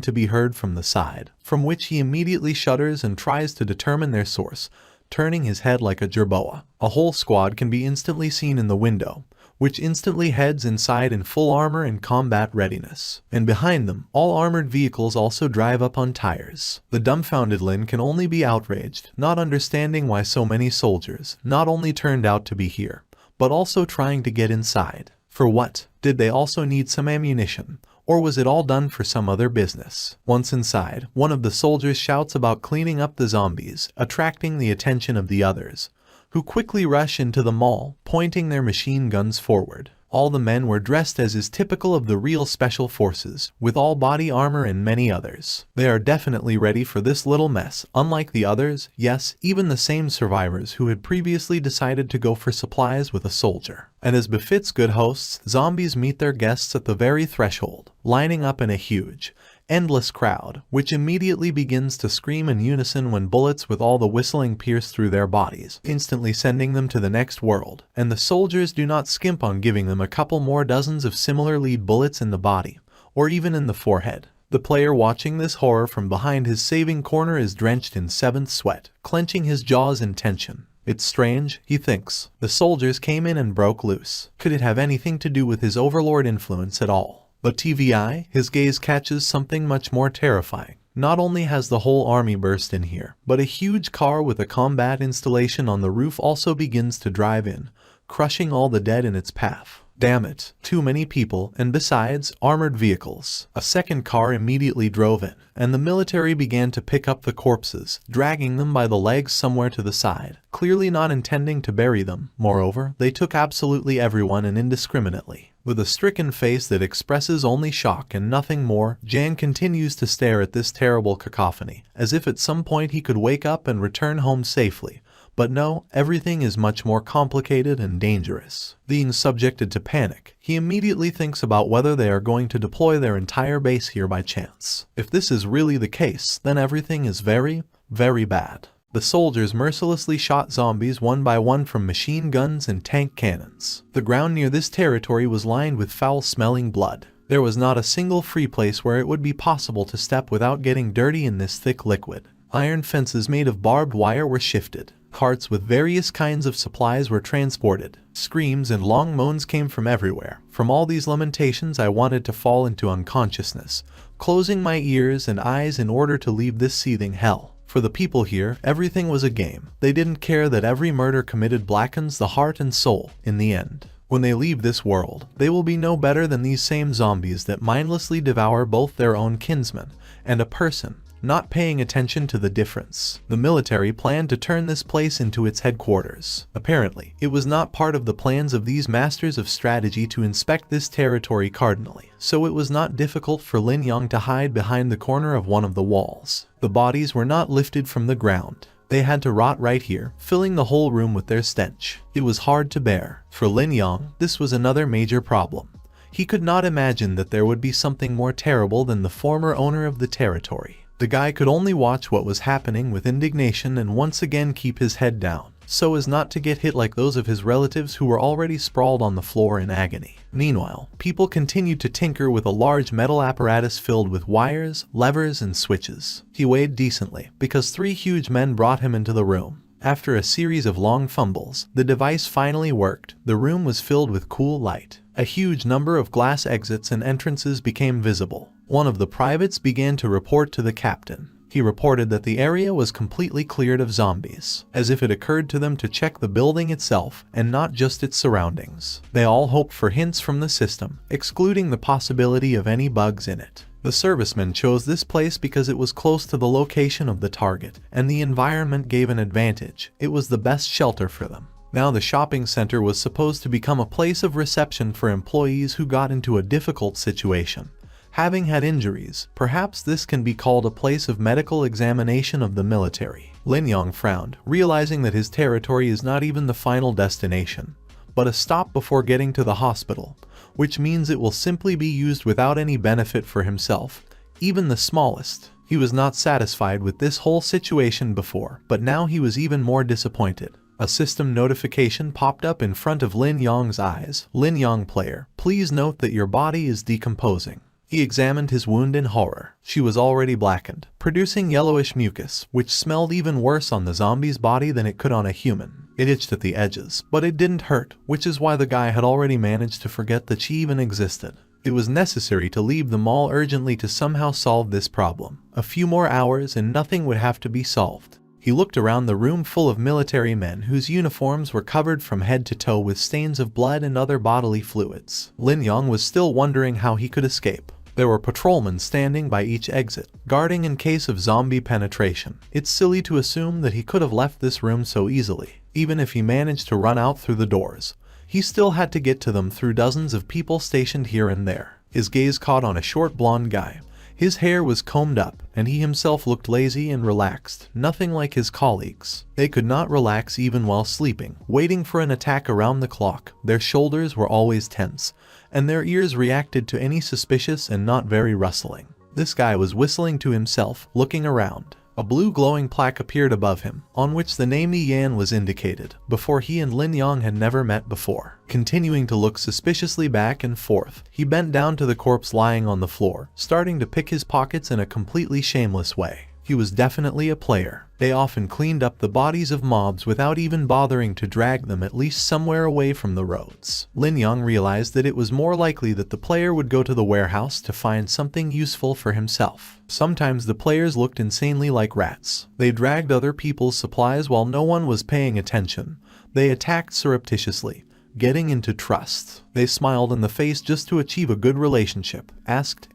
to be heard from the side, from which he immediately shudders and tries to determine their source, turning his head like a jerboa. A whole squad can be instantly seen in the window, which instantly heads inside in full armor and combat readiness. And behind them, all armored vehicles also drive up on tires. The dumbfounded Lin can only be outraged, not understanding why so many soldiers not only turned out to be here, but also trying to get inside. For what? Did they also need some ammunition? Or was it all done for some other business? Once inside, one of the soldiers shouts about cleaning up the zombies, attracting the attention of the others, who quickly rush into the mall, pointing their machine guns forward. All the men were dressed as is typical of the real special forces, with all body armor and many others. They are definitely ready for this little mess, unlike the others, yes, even the same survivors who had previously decided to go for supplies with a soldier. And as befits good hosts, zombies meet their guests at the very threshold, lining up in a huge, endless crowd, which immediately begins to scream in unison when bullets with all the whistling pierce through their bodies, instantly sending them to the next world. And the soldiers do not skimp on giving them a couple more dozens of similar lead bullets in the body, or even in the forehead. The player watching this horror from behind his saving corner is drenched in seventh sweat, clenching his jaws in tension. It's strange, he thinks. The soldiers came in and broke loose. Could it have anything to do with his overlord influence at all? But TVI, his gaze catches something much more terrifying. Not only has the whole army burst in here, but a huge car with a combat installation on the roof also begins to drive in, crushing all the dead in its path. Damn it, too many people, and besides, armored vehicles. A second car immediately drove in, and the military began to pick up the corpses, dragging them by the legs somewhere to the side, clearly not intending to bury them. Moreover, they took absolutely everyone and indiscriminately. With a stricken face that expresses only shock and nothing more, Jan continues to stare at this terrible cacophony, as if at some point he could wake up and return home safely. But no, everything is much more complicated and dangerous. Being subjected to panic, he immediately thinks about whether they are going to deploy their entire base here by chance. If this is really the case, then everything is very, very bad. The soldiers mercilessly shot zombies one by one from machine guns and tank cannons. The ground near this territory was lined with foul-smelling blood. There was not a single free place where it would be possible to step without getting dirty in this thick liquid. Iron fences made of barbed wire were shifted. Carts with various kinds of supplies were transported. Screams and long moans came from everywhere. From all these lamentations I wanted to fall into unconsciousness, closing my ears and eyes in order to leave this seething hell. For the people here, everything was a game. They didn't care that every murder committed blackens the heart and soul. In the end, when they leave this world, they will be no better than these same zombies that mindlessly devour both their own kinsman and a person, not paying attention to the difference. The military planned to turn this place into its headquarters. Apparently, it was not part of the plans of these masters of strategy to inspect this territory cardinally, so it was not difficult for Ling Yan to hide behind the corner of one of the walls. The bodies were not lifted from the ground. They had to rot right here, filling the whole room with their stench. It was hard to bear. For Ling Yan, this was another major problem. He could not imagine that there would be something more terrible than the former owner of the territory. The guy could only watch what was happening with indignation and once again keep his head down, so as not to get hit like those of his relatives who were already sprawled on the floor in agony. Meanwhile, people continued to tinker with a large metal apparatus filled with wires, levers, and switches. He weighed decently, because 3 huge men brought him into the room. After a series of long fumbles, the device finally worked. The room was filled with cool light. A huge number of glass exits and entrances became visible. One of the privates began to report to the captain. He reported that the area was completely cleared of zombies, as if it occurred to them to check the building itself and not just its surroundings. They all hoped for hints from the system, excluding the possibility of any bugs in it. The servicemen chose this place because it was close to the location of the target, and the environment gave an advantage. It was the best shelter for them. Now the shopping center was supposed to become a place of reception for employees who got into a difficult situation. Having had injuries, perhaps this can be called a place of medical examination of the military. Ling Yan frowned, realizing that his territory is not even the final destination, but a stop before getting to the hospital, which means it will simply be used without any benefit for himself, even the smallest. He was not satisfied with this whole situation before, but now he was even more disappointed. A system notification popped up in front of Ling Yan's eyes. Ling Yan player, please note that your body is decomposing. He examined his wound in horror. She was already blackened, producing yellowish mucus, which smelled even worse on the zombie's body than it could on a human. It itched at the edges, but it didn't hurt, which is why the guy had already managed to forget that she even existed. It was necessary to leave the mall urgently to somehow solve this problem. A few more hours and nothing would have to be solved. He looked around the room full of military men whose uniforms were covered from head to toe with stains of blood and other bodily fluids. Ling Yan was still wondering how he could escape. There were patrolmen standing by each exit, guarding in case of zombie penetration. It's silly to assume that he could have left this room so easily. Even if he managed to run out through the doors, he still had to get to them through dozens of people stationed here and there. His gaze caught on a short blonde guy. His hair was combed up, and he himself looked lazy and relaxed, nothing like his colleagues. They could not relax even while sleeping, waiting for an attack around the clock. Their shoulders were always tense, and their ears reacted to any suspicious and not very rustling. This guy was whistling to himself, looking around. A blue glowing plaque appeared above him, on which the name Yan was indicated, before he and Ling Yan had never met before. Continuing to look suspiciously back and forth, he bent down to the corpse lying on the floor, starting to pick his pockets in a completely shameless way. He was definitely a player. They often cleaned up the bodies of mobs without even bothering to drag them at least somewhere away from the roads. Ling Yan realized that it was more likely that the player would go to the warehouse to find something useful for himself. Sometimes the players looked insanely like rats. They dragged other people's supplies while no one was paying attention. They attacked surreptitiously, getting into trust. They smiled in the face just to achieve a good relationship, asked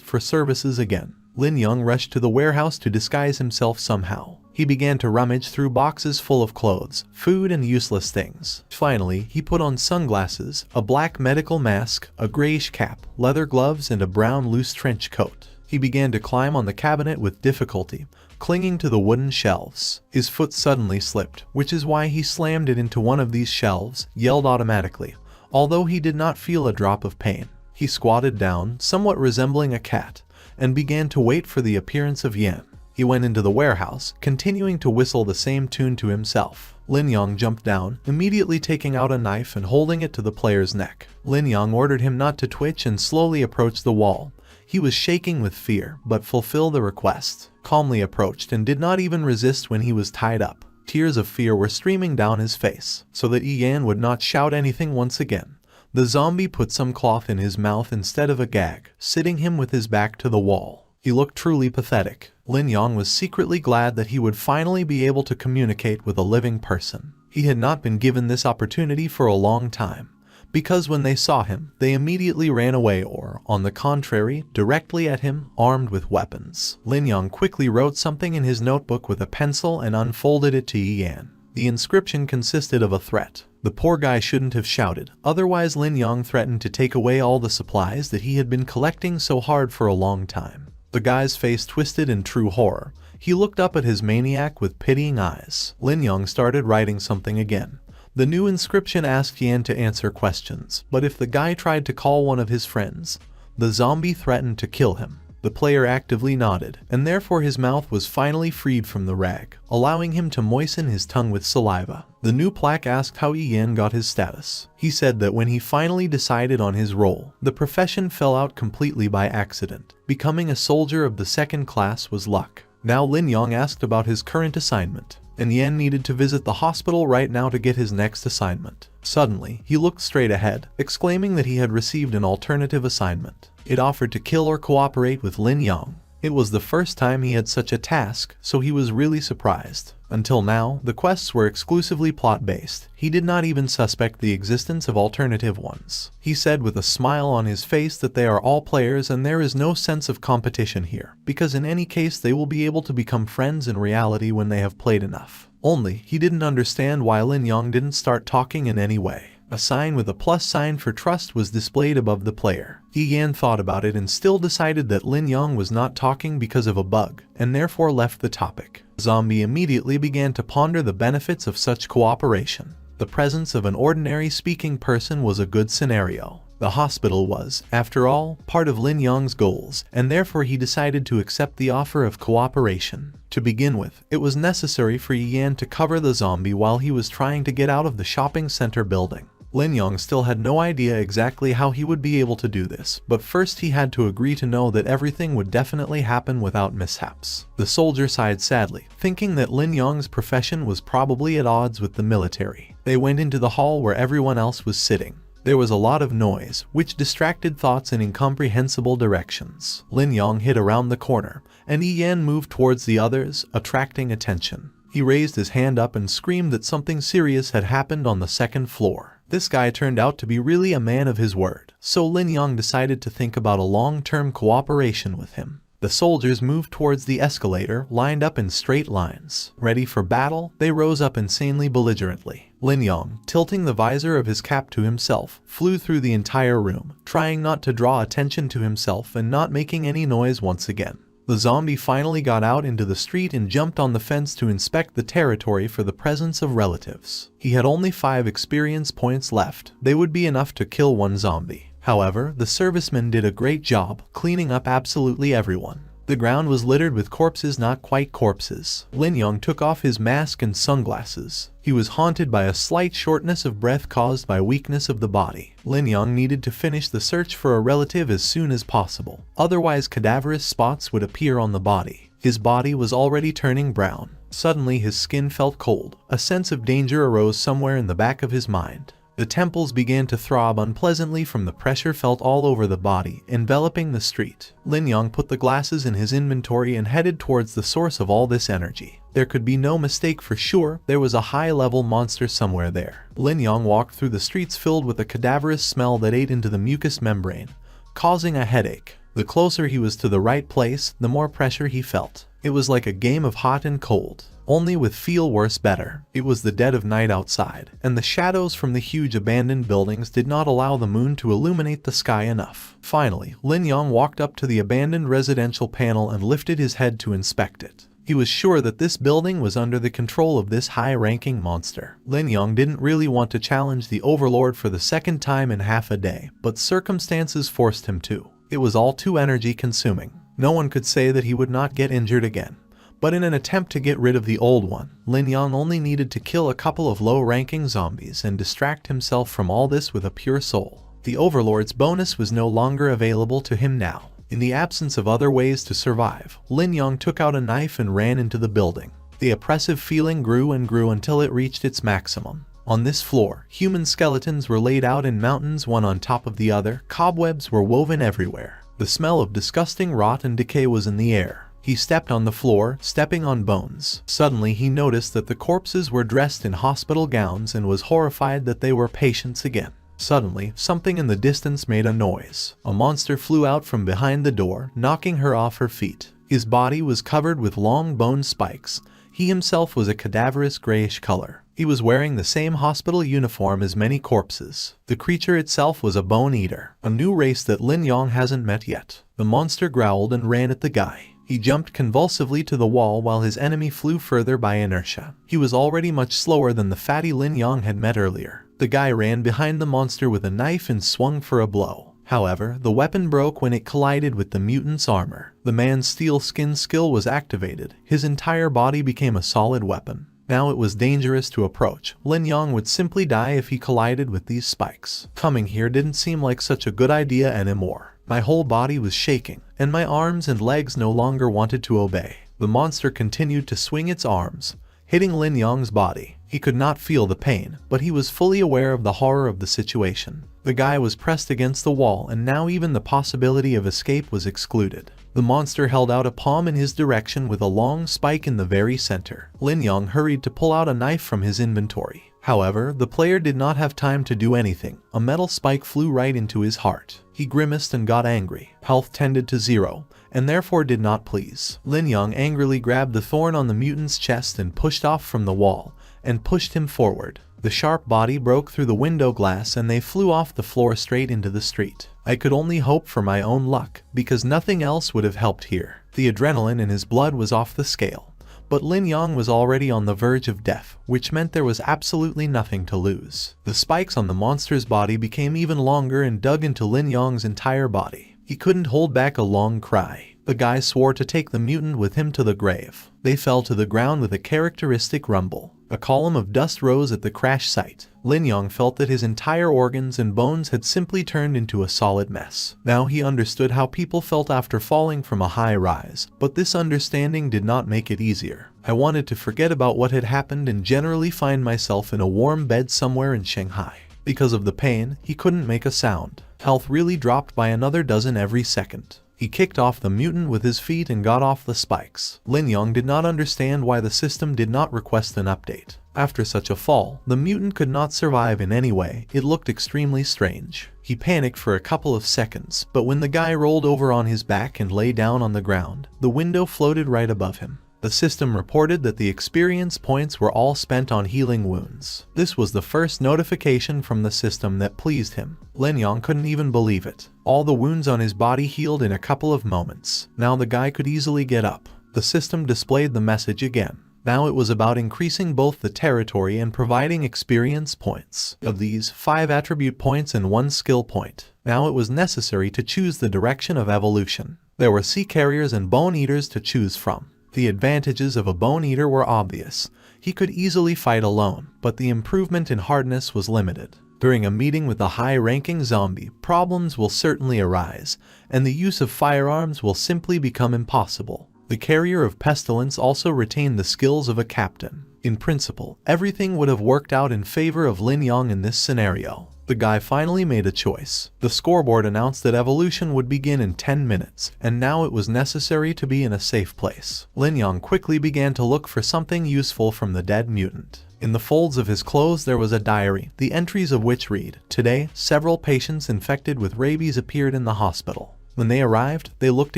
for services again. Ling Yan rushed to the warehouse to disguise himself somehow. He began to rummage through boxes full of clothes, food, and useless things. Finally, he put on sunglasses, a black medical mask, a grayish cap, leather gloves, and a brown loose trench coat. He began to climb on the cabinet with difficulty, clinging to the wooden shelves. His foot suddenly slipped, which is why he slammed it into one of these shelves, yelled automatically, although he did not feel a drop of pain. He squatted down, somewhat resembling a cat, and began to wait for the appearance of Yan. He went into the warehouse, continuing to whistle the same tune to himself. Ling Yan jumped down, immediately taking out a knife and holding it to the player's neck. Ling Yan ordered him not to twitch and slowly approached the wall. He was shaking with fear, but fulfilled the request. Calmly approached and did not even resist when he was tied up. Tears of fear were streaming down his face, so that Yan would not shout anything once again. The zombie put some cloth in his mouth instead of a gag, sitting him with his back to the wall. He looked truly pathetic. Ling Yan was secretly glad that he would finally be able to communicate with a living person. He had not been given this opportunity for a long time, because when they saw him, they immediately ran away or, on the contrary, directly at him, armed with weapons. Ling Yan quickly wrote something in his notebook with a pencil and unfolded it to Yan. The inscription consisted of a threat. The poor guy shouldn't have shouted, otherwise Ling Yan threatened to take away all the supplies that he had been collecting so hard for a long time. The guy's face twisted in true horror. He looked up at his maniac with pitying eyes. Ling Yan started writing something again. The new inscription asked Yan to answer questions, but if the guy tried to call one of his friends, the zombie threatened to kill him. The player actively nodded, and therefore his mouth was finally freed from the rag, allowing him to moisten his tongue with saliva. The new plaque asked how Yan got his status. He said that when he finally decided on his role, the profession fell out completely by accident. Becoming a soldier of the second class was luck. Now Ling Yan asked about his current assignment, and Yan needed to visit the hospital right now to get his next assignment. Suddenly, he looked straight ahead, exclaiming that he had received an alternative assignment. It offered to kill or cooperate with Ling Yan. It was the first time he had such a task, so he was really surprised. Until now, the quests were exclusively plot-based. He did not even suspect the existence of alternative ones. He said with a smile on his face that they are all players and there is no sense of competition here, because in any case they will be able to become friends in reality when they have played enough. Only, he didn't understand why Ling Yan didn't start talking in any way. A sign with a plus sign for trust was displayed above the player. Yan thought about it and still decided that Ling Yan was not talking because of a bug, and therefore left the topic. Zombie immediately began to ponder the benefits of such cooperation. The presence of an ordinary speaking person was a good scenario. The hospital was, after all, part of Ling Yan's goals, and therefore he decided to accept the offer of cooperation. To begin with, it was necessary for Yan to cover the zombie while he was trying to get out of the shopping center building. Lin Yang still had no idea exactly how he would be able to do this, but first he had to agree to know that everything would definitely happen without mishaps. The soldier sighed sadly, thinking that Lin Yang's profession was probably at odds with the military. They went into the hall where everyone else was sitting. There was a lot of noise, which distracted thoughts in incomprehensible directions. Lin Yang hid around the corner, and Yi Yan moved towards the others, attracting attention. He raised his hand up and screamed that something serious had happened on the second floor. This guy turned out to be really a man of his word, so Lin Yang decided to think about a long-term cooperation with him. The soldiers moved towards the escalator, lined up in straight lines. Ready for battle, they rose up insanely belligerently. Lin Yang, tilting the visor of his cap to himself, flew through the entire room, trying not to draw attention to himself and not making any noise once again. The zombie finally got out into the street and jumped on the fence to inspect the territory for the presence of relatives. He had only 5 experience points left. They would be enough to kill one zombie. However, the servicemen did a great job, cleaning up absolutely everyone. The ground was littered with corpses, not quite corpses. Lin Yang took off his mask and sunglasses. He was haunted by a slight shortness of breath caused by weakness of the body. Lin Yang needed to finish the search for a relative as soon as possible. Otherwise, cadaverous spots would appear on the body. His body was already turning brown. Suddenly, his skin felt cold. A sense of danger arose somewhere in the back of his mind. The temples began to throb unpleasantly from the pressure felt all over the body, enveloping the street. Lin Yang put the glasses in his inventory and headed towards the source of all this energy. There could be no mistake for sure, there was a high-level monster somewhere there. Lin Yang walked through the streets filled with a cadaverous smell that ate into the mucous membrane, causing a headache. The closer he was to the right place, the more pressure he felt. It was like a game of hot and cold, only with feel worse better. It was the dead of night outside, and the shadows from the huge abandoned buildings did not allow the moon to illuminate the sky enough. Finally, Lin Yang walked up to the abandoned residential panel and lifted his head to inspect it. He was sure that this building was under the control of this high-ranking monster. Lin Yang didn't really want to challenge the Overlord for the second time in half a day, but circumstances forced him to. It was all too energy-consuming. No one could say that he would not get injured again. But in an attempt to get rid of the old one, Lin Yang only needed to kill a couple of low-ranking zombies and distract himself from all this with a pure soul. The Overlord's bonus was no longer available to him now. In the absence of other ways to survive, Lin Yang took out a knife and ran into the building. The oppressive feeling grew and grew until it reached its maximum. On this floor, human skeletons were laid out in mountains one on top of the other. Cobwebs were woven everywhere. The smell of disgusting rot and decay was in the air. He stepped on the floor, stepping on bones. Suddenly he noticed that the corpses were dressed in hospital gowns and was horrified that they were patients again. Suddenly, something in the distance made a noise. A monster flew out from behind the door, knocking her off her feet. His body was covered with long bone spikes. He himself was a cadaverous grayish color. He was wearing the same hospital uniform as many corpses. The creature itself was a bone eater, a new race that Lin Yang hasn't met yet. The monster growled and ran at the guy. He jumped convulsively to the wall while his enemy flew further by inertia. He was already much slower than the fatty Lin Yang had met earlier. The guy ran behind the monster with a knife and swung for a blow. However, the weapon broke when it collided with the mutant's armor. The man's steel skin skill was activated. His entire body became a solid weapon. Now it was dangerous to approach. Lin Yang would simply die if he collided with these spikes. Coming here didn't seem like such a good idea anymore. My whole body was shaking, and my arms and legs no longer wanted to obey. The monster continued to swing its arms, hitting Lin Yang's body. He could not feel the pain, but he was fully aware of the horror of the situation. The guy was pressed against the wall, and now even the possibility of escape was excluded. The monster held out a palm in his direction with a long spike in the very center. Lin Yang hurried to pull out a knife from his inventory. However, the player did not have time to do anything. A metal spike flew right into his heart. He grimaced and got angry. Health tended to 0, and therefore did not please. Lin Yang angrily grabbed the thorn on the mutant's chest and pushed off from the wall, and pushed him forward. The sharp body broke through the window glass and they flew off the floor straight into the street. I could only hope for my own luck, because nothing else would have helped here. The adrenaline in his blood was off the scale. But Lin Yang was already on the verge of death, which meant there was absolutely nothing to lose. The spikes on the monster's body became even longer and dug into Lin Yang's entire body. He couldn't hold back a long cry. The guy swore to take the mutant with him to the grave. They fell to the ground with a characteristic rumble. A column of dust rose at the crash site. Ling Yan felt that his entire organs and bones had simply turned into a solid mess. Now he understood how people felt after falling from a high rise, but this understanding did not make it easier. I wanted to forget about what had happened and generally find myself in a warm bed somewhere in Shanghai. Because of the pain, he couldn't make a sound. Health really dropped by another dozen every second. He kicked off the mutant with his feet and got off the spikes. Ling Yan did not understand why the system did not request an update. After such a fall, the mutant could not survive in any way. It looked extremely strange. He panicked for a couple of seconds, but when the guy rolled over on his back and lay down on the ground, the window floated right above him. The system reported that the experience points were all spent on healing wounds. This was the first notification from the system that pleased him. Ling Yan couldn't even believe it. All the wounds on his body healed in a couple of moments. Now the guy could easily get up. The system displayed the message again. Now it was about increasing both the territory and providing experience points. Of these, 5 attribute points and 1 skill point. Now it was necessary to choose the direction of evolution. There were sea carriers and bone eaters to choose from. The advantages of a bone eater were obvious. He could easily fight alone, but the improvement in hardness was limited. During a meeting with a high-ranking zombie, problems will certainly arise, and the use of firearms will simply become impossible. The carrier of pestilence also retained the skills of a captain. In principle, everything would have worked out in favor of Ling Yan in this scenario. The guy finally made a choice. The scoreboard announced that evolution would begin in 10 minutes, and now it was necessary to be in a safe place. Ling Yan quickly began to look for something useful from the dead mutant. In the folds of his clothes there was a diary, the entries of which read, "Today, several patients infected with rabies appeared in the hospital. When they arrived, they looked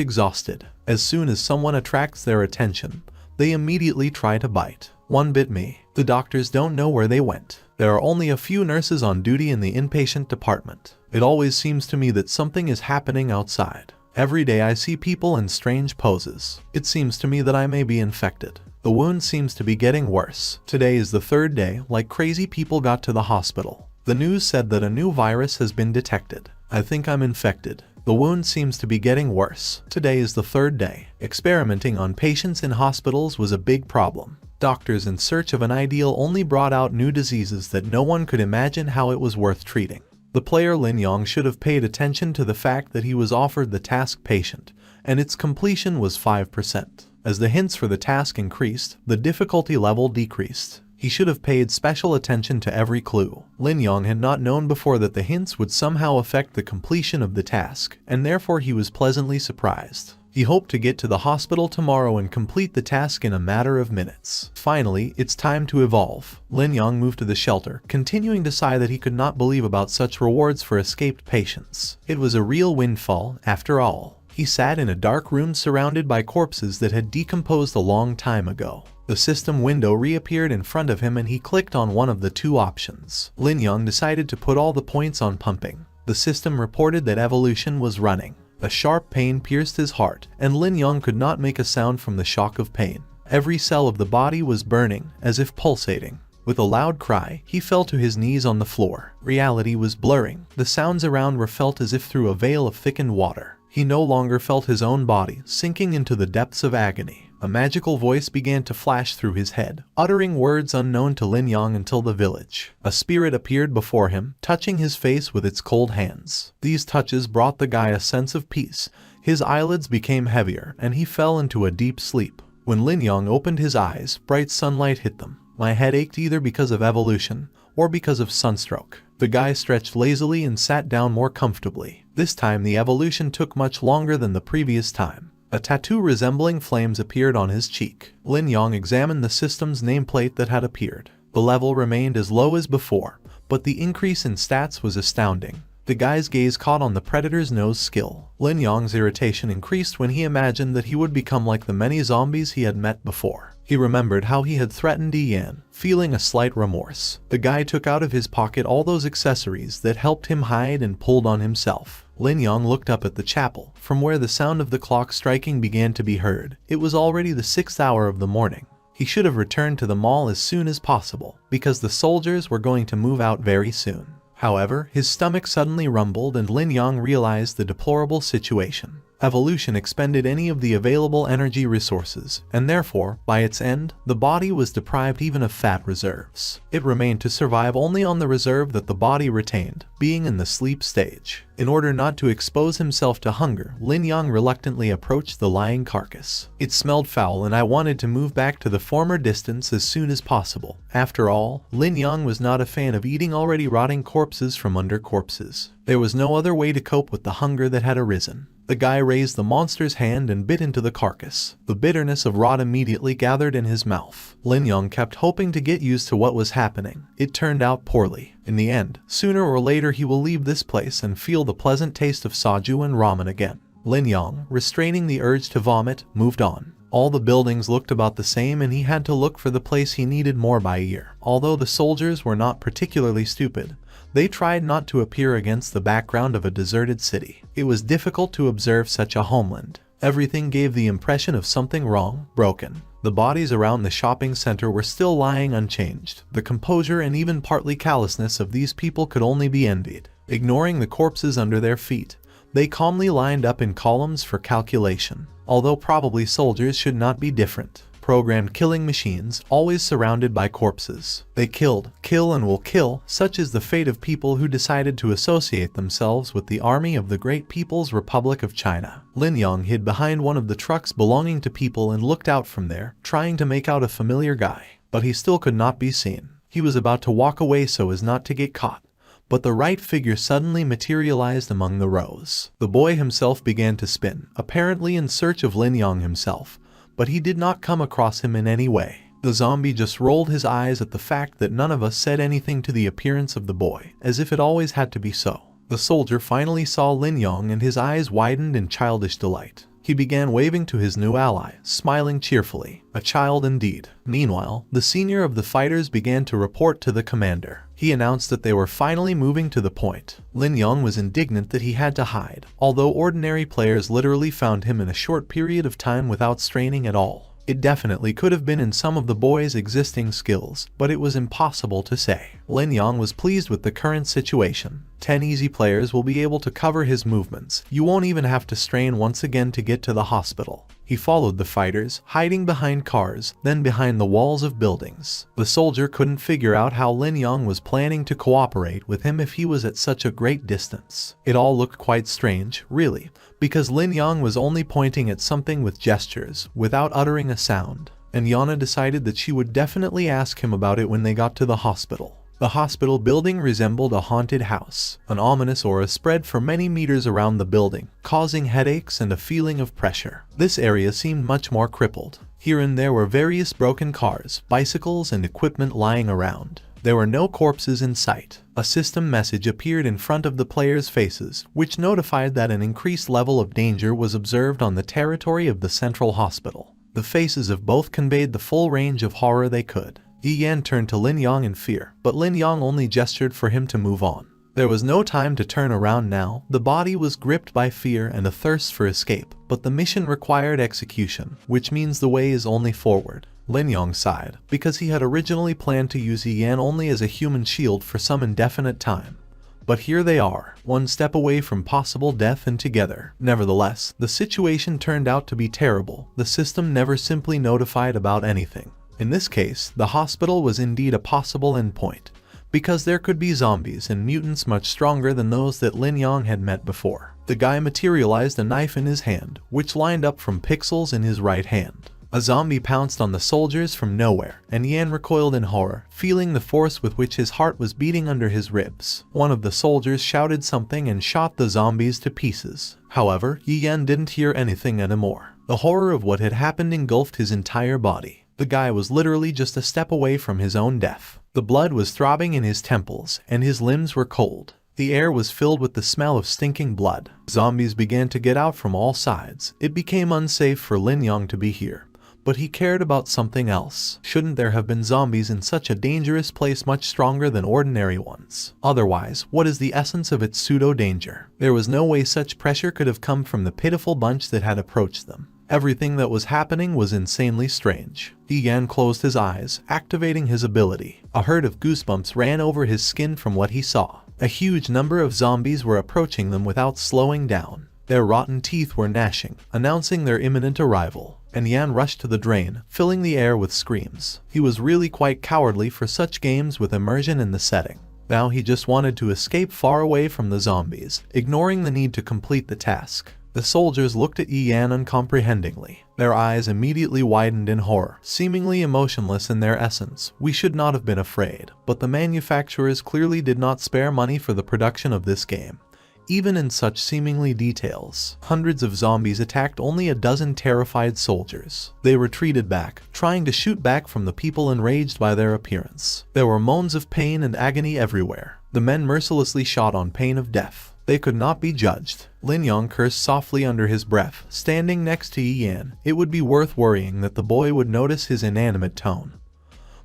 exhausted. As soon as someone attracts their attention, they immediately try to bite. One bit me. The doctors don't know where they went. There are only a few nurses on duty in the inpatient department. It always seems to me that something is happening outside. Every day I see people in strange poses. It seems to me that I may be infected. The wound seems to be getting worse. Today is the 3rd day, like crazy people got to the hospital. The news said that a new virus has been detected. I think I'm infected. The wound seems to be getting worse. Today is the 3rd day. Experimenting on patients in hospitals was a big problem. Doctors in search of an ideal only brought out new diseases that no one could imagine how it was worth treating. The player Ling Yan should have paid attention to the fact that he was offered the task patient, and its completion was 5%. As the hints for the task increased, the difficulty level decreased. He should have paid special attention to every clue. Ling Yan had not known before that the hints would somehow affect the completion of the task, and therefore he was pleasantly surprised. He hoped to get to the hospital tomorrow and complete the task in a matter of minutes. Finally, it's time to evolve. Ling Yan moved to the shelter, continuing to sigh that he could not believe about such rewards for escaped patients. It was a real windfall, after all. He sat in a dark room surrounded by corpses that had decomposed a long time ago. The system window reappeared in front of him and he clicked on one of the 2 options. Ling Yan decided to put all the points on pumping. The system reported that evolution was running. A sharp pain pierced his heart, and Ling Yan could not make a sound from the shock of pain. Every cell of the body was burning, as if pulsating. With a loud cry, he fell to his knees on the floor. Reality was blurring. The sounds around were felt as if through a veil of thickened water. He no longer felt his own body, sinking into the depths of agony. A magical voice began to flash through his head, uttering words unknown to Ling Yan until the village. A spirit appeared before him, touching his face with its cold hands. These touches brought the guy a sense of peace. His eyelids became heavier, and he fell into a deep sleep. When Ling Yan opened his eyes, bright sunlight hit them. My head ached either because of evolution, or because of sunstroke. The guy stretched lazily and sat down more comfortably. This time the evolution took much longer than the previous time. A tattoo resembling flames appeared on his cheek. Ling Yan examined the system's nameplate that had appeared. The level remained as low as before, but the increase in stats was astounding. The guy's gaze caught on the predator's nose skill. Ling Yan's irritation increased when he imagined that he would become like the many zombies he had met before. He remembered how he had threatened Yan, feeling a slight remorse. The guy took out of his pocket all those accessories that helped him hide and pulled on himself. Ling Yan looked up at the chapel, from where the sound of the clock striking began to be heard. It was already the 6th hour of the morning. He should have returned to the mall as soon as possible, because the soldiers were going to move out very soon. However, his stomach suddenly rumbled and Ling Yan realized the deplorable situation. Evolution expended any of the available energy resources, and therefore, by its end, the body was deprived even of fat reserves. It remained to survive only on the reserve that the body retained, being in the sleep stage. In order not to expose himself to hunger, Lin Yan reluctantly approached the lying carcass. It smelled foul and I wanted to move back to the former distance as soon as possible. After all, Lin Yan was not a fan of eating already rotting corpses from under corpses. There was no other way to cope with the hunger that had arisen. The guy raised the monster's hand and bit into the carcass. The bitterness of rot immediately gathered in his mouth. Lin Yan kept hoping to get used to what was happening. It turned out poorly. In the end, sooner or later he will leave this place and feel the pleasant taste of soju and ramen again. Lin Yan, restraining the urge to vomit, moved on. All the buildings looked about the same and he had to look for the place he needed more by ear. Although the soldiers were not particularly stupid, they tried not to appear against the background of a deserted city. It was difficult to observe such a homeland. Everything gave the impression of something wrong, broken. The bodies around the shopping center were still lying unchanged. The composure and even partly callousness of these people could only be envied. Ignoring the corpses under their feet, they calmly lined up in columns for calculation. Although probably soldiers should not be different. Programmed killing machines, always surrounded by corpses. They killed, kill and will kill, such is the fate of people who decided to associate themselves with the army of the Great People's Republic of China. Lin Yan hid behind one of the trucks belonging to people and looked out from there, trying to make out a familiar guy. But he still could not be seen. He was about to walk away so as not to get caught. But the right figure suddenly materialized among the rows. The boy himself began to spin, apparently in search of Lin Yan himself. But he did not come across him in any way. The zombie just rolled his eyes at the fact that none of us said anything to the appearance of the boy, as if it always had to be so. The soldier finally saw Lin Yan and his eyes widened in childish delight. He began waving to his new ally, smiling cheerfully. A child indeed. Meanwhile, the senior of the fighters began to report to the commander. He announced that they were finally moving to the point. Lin Yan was indignant that he had to hide, although ordinary players literally found him in a short period of time without straining at all. It definitely could have been in some of the boy's existing skills, but it was impossible to say. Lin Yan was pleased with the current situation. 10 easy players will be able to cover his movements. You won't even have to strain once again to get to the hospital. He followed the fighters, hiding behind cars, then behind the walls of buildings. The soldier couldn't figure out how Lin Yan was planning to cooperate with him if he was at such a great distance. It all looked quite strange, really, because Lin Yan was only pointing at something with gestures, without uttering a sound. And Yana decided that she would definitely ask him about it when they got to the hospital. The hospital building resembled a haunted house. An ominous aura spread for many meters around the building, causing headaches and a feeling of pressure. This area seemed much more crippled. Here and there were various broken cars, bicycles, and equipment lying around. There were no corpses in sight. A system message appeared in front of the players' faces, which notified that an increased level of danger was observed on the territory of the central hospital. The faces of both conveyed the full range of horror they could. Yan turned to Lin Yan in fear, but Lin Yan only gestured for him to move on. There was no time to turn around now. The body was gripped by fear and a thirst for escape, but the mission required execution, which means the way is only forward. Lin Yan sighed, because he had originally planned to use Yan only as a human shield for some indefinite time. But here they are, one step away from possible death and together. Nevertheless, the situation turned out to be terrible. The system never simply notified about anything. In this case, the hospital was indeed a possible endpoint, because there could be zombies and mutants much stronger than those that Lin Yan had met before. The guy materialized a knife in his hand, which lined up from pixels in his right hand. A zombie pounced on the soldiers from nowhere, and Yan recoiled in horror, feeling the force with which his heart was beating under his ribs. One of the soldiers shouted something and shot the zombies to pieces. However, Yan didn't hear anything anymore. The horror of what had happened engulfed his entire body. The guy was literally just a step away from his own death. The blood was throbbing in his temples, and his limbs were cold. The air was filled with the smell of stinking blood. Zombies began to get out from all sides. It became unsafe for Lin Yan to be here. But he cared about something else. Shouldn't there have been zombies in such a dangerous place much stronger than ordinary ones? Otherwise, what is the essence of its pseudo-danger? There was no way such pressure could have come from the pitiful bunch that had approached them. Everything that was happening was insanely strange. Yan closed his eyes, activating his ability. A herd of goosebumps ran over his skin from what he saw. A huge number of zombies were approaching them without slowing down. Their rotten teeth were gnashing, announcing their imminent arrival, and Yan rushed to the drain, filling the air with screams. He was really quite cowardly for such games with immersion in the setting. Now he just wanted to escape far away from the zombies, ignoring the need to complete the task. The soldiers looked at Yan uncomprehendingly. Their eyes immediately widened in horror, seemingly emotionless in their essence. We should not have been afraid, but the manufacturers clearly did not spare money for the production of this game. Even in such seemingly details, hundreds of zombies attacked only a dozen terrified soldiers. They retreated back, trying to shoot back from the people enraged by their appearance. There were moans of pain and agony everywhere. The men mercilessly shot on pain of death. They could not be judged. Ling Yan cursed softly under his breath, standing next to Yan. It would be worth worrying that the boy would notice his inanimate tone.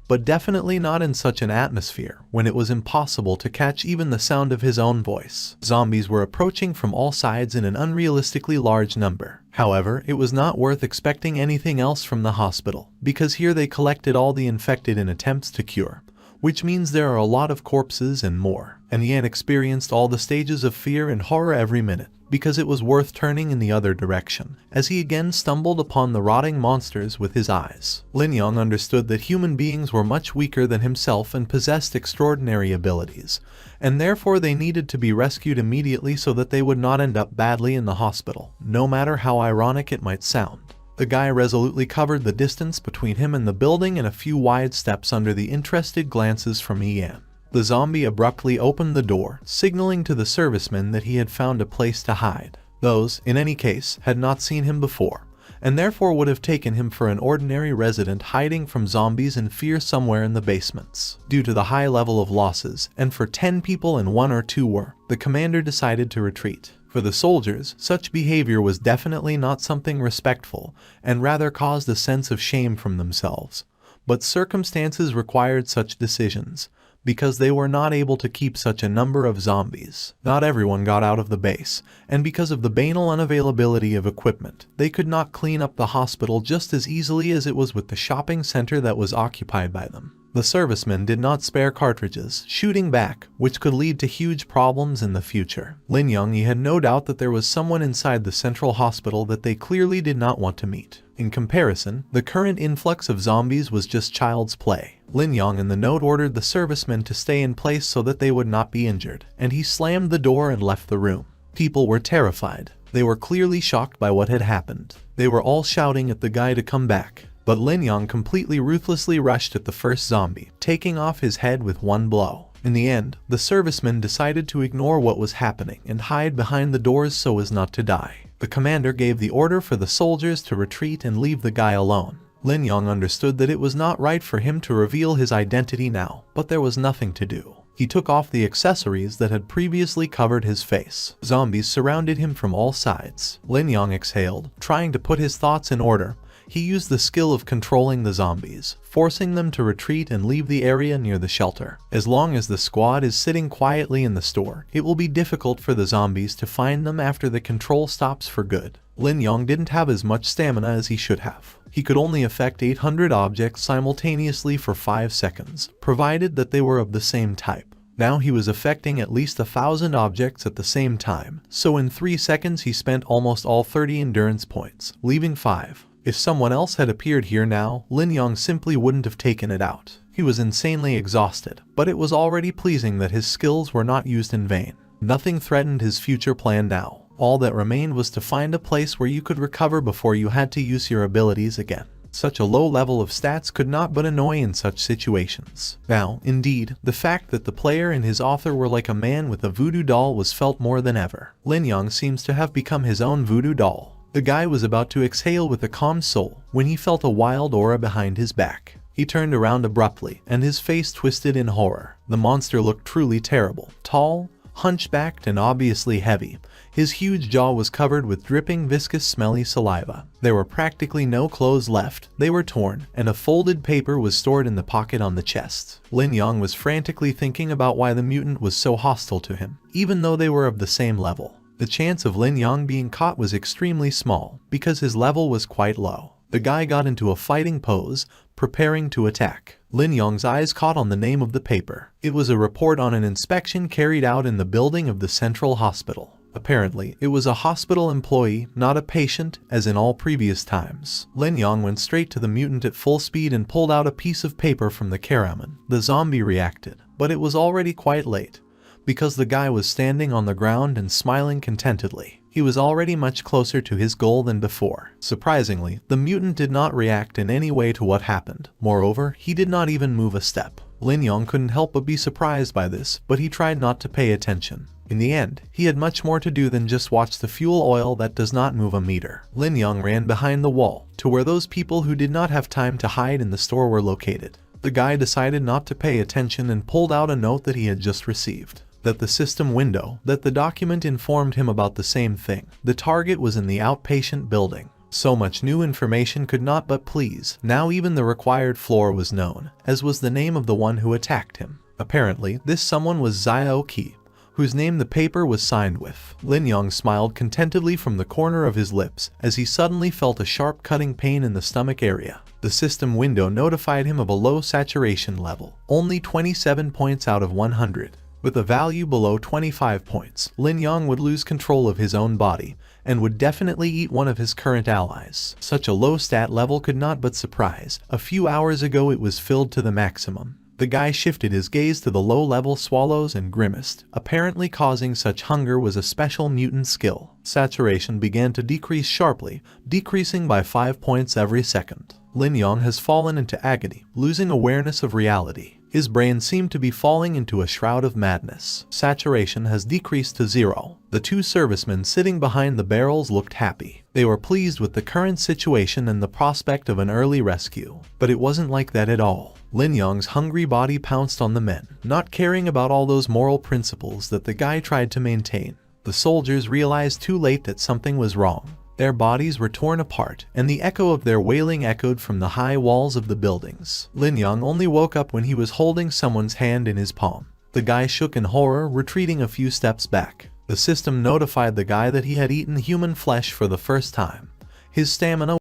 But definitely not in such an atmosphere, when it was impossible to catch even the sound of his own voice. Zombies were approaching from all sides in an unrealistically large number. However, it was not worth expecting anything else from the hospital, because here they collected all the infected in attempts to cure. Which means there are a lot of corpses and more. And Yan experienced all the stages of fear and horror every minute, because it was worth turning in the other direction, as he again stumbled upon the rotting monsters with his eyes. Ling Yan understood that human beings were much weaker than himself and possessed extraordinary abilities, and therefore they needed to be rescued immediately so that they would not end up badly in the hospital, no matter how ironic it might sound. The guy resolutely covered the distance between him and the building and a few wide steps under the interested glances from Yan. The zombie abruptly opened the door, signaling to the servicemen that he had found a place to hide. Those, in any case, had not seen him before, and therefore would have taken him for an ordinary resident hiding from zombies in fear somewhere in the basements. Due to the high level of losses, and for 10 people and 1 or 2 were, the commander decided to retreat. For the soldiers, such behavior was definitely not something respectful, and rather caused a sense of shame from themselves. But circumstances required such decisions, because they were not able to keep such a number of zombies. Not everyone got out of the base, and because of the banal unavailability of equipment, they could not clean up the hospital just as easily as it was with the shopping center that was occupied by them. The servicemen did not spare cartridges, shooting back, which could lead to huge problems in the future. Ling Yan had no doubt that there was someone inside the central hospital that they clearly did not want to meet. In comparison, the current influx of zombies was just child's play. Ling Yan in the note ordered the servicemen to stay in place so that they would not be injured, and he slammed the door and left the room. People were terrified. They were clearly shocked by what had happened. They were all shouting at the guy to come back. But Ling Yan completely ruthlessly rushed at the first zombie, taking off his head with one blow. In the end, the servicemen decided to ignore what was happening and hide behind the doors so as not to die. The commander gave the order for the soldiers to retreat and leave the guy alone. Ling Yan understood that it was not right for him to reveal his identity now, but there was nothing to do. He took off the accessories that had previously covered his face. Zombies surrounded him from all sides. Ling Yan exhaled, trying to put his thoughts in order. He used the skill of controlling the zombies, forcing them to retreat and leave the area near the shelter. As long as the squad is sitting quietly in the store, it will be difficult for the zombies to find them after the control stops for good. Ling Yan didn't have as much stamina as he should have. He could only affect 800 objects simultaneously for 5 seconds, provided that they were of the same type. Now he was affecting at least 1,000 objects at the same time, so in 3 seconds he spent almost all 30 endurance points, leaving 5. If someone else had appeared here now, Ling Yan simply wouldn't have taken it out. He was insanely exhausted, but it was already pleasing that his skills were not used in vain. Nothing threatened his future plan now. All that remained was to find a place where you could recover before you had to use your abilities again. Such a low level of stats could not but annoy in such situations. Now, indeed, the fact that the player and his author were like a man with a voodoo doll was felt more than ever. Ling Yan seems to have become his own voodoo doll. The guy was about to exhale with a calm soul when he felt a wild aura behind his back. He turned around abruptly, and his face twisted in horror. The monster looked truly terrible. Tall, hunchbacked, and obviously heavy. His huge jaw was covered with dripping, viscous, smelly saliva. There were practically no clothes left. They were torn, and a folded paper was stored in the pocket on the chest. Ling Yan was frantically thinking about why the mutant was so hostile to him, even though they were of the same level. The chance of Ling Yan being caught was extremely small, because his level was quite low. The guy got into a fighting pose, preparing to attack. Ling Yan's eyes caught on the name of the paper. It was a report on an inspection carried out in the building of the central hospital. Apparently, it was a hospital employee, not a patient, as in all previous times. Ling Yan went straight to the mutant at full speed and pulled out a piece of paper from the caraman. The zombie reacted, but it was already quite late, because the guy was standing on the ground and smiling contentedly. He was already much closer to his goal than before. Surprisingly, the mutant did not react in any way to what happened. Moreover, he did not even move a step. Ling Yan couldn't help but be surprised by this, but he tried not to pay attention. In the end, he had much more to do than just watch the fuel oil that does not move a meter. Ling Yan ran behind the wall, to where those people who did not have time to hide in the store were located. The guy decided not to pay attention and pulled out a note that he had just received. That the system window, that the document informed him about the same thing. The target was in the outpatient building. So much new information could not but please. Now even the required floor was known, as was the name of the one who attacked him. Apparently, this someone was Xiao Qi, whose name the paper was signed with. Ling Yan smiled contentedly from the corner of his lips as he suddenly felt a sharp cutting pain in the stomach area. The system window notified him of a low saturation level, only 27 points out of 100. With a value below 25 points, Ling Yan would lose control of his own body and would definitely eat one of his current allies. Such a low stat level could not but surprise. A few hours ago it was filled to the maximum. The guy shifted his gaze to the low-level swallows and grimaced. Apparently causing such hunger was a special mutant skill. Saturation began to decrease sharply, decreasing by 5 points every second. Ling Yan has fallen into agony, losing awareness of reality. His brain seemed to be falling into a shroud of madness. Saturation has decreased to 0. The two servicemen sitting behind the barrels looked happy. They were pleased with the current situation and the prospect of an early rescue. But it wasn't like that at all. Ling Yan's hungry body pounced on the men, not caring about all those moral principles that the guy tried to maintain. The soldiers realized too late that something was wrong. Their bodies were torn apart, and the echo of their wailing echoed from the high walls of the buildings. Ling Yan only woke up when he was holding someone's hand in his palm. The guy shook in horror, retreating a few steps back. The system notified the guy that he had eaten human flesh for the first time. His stamina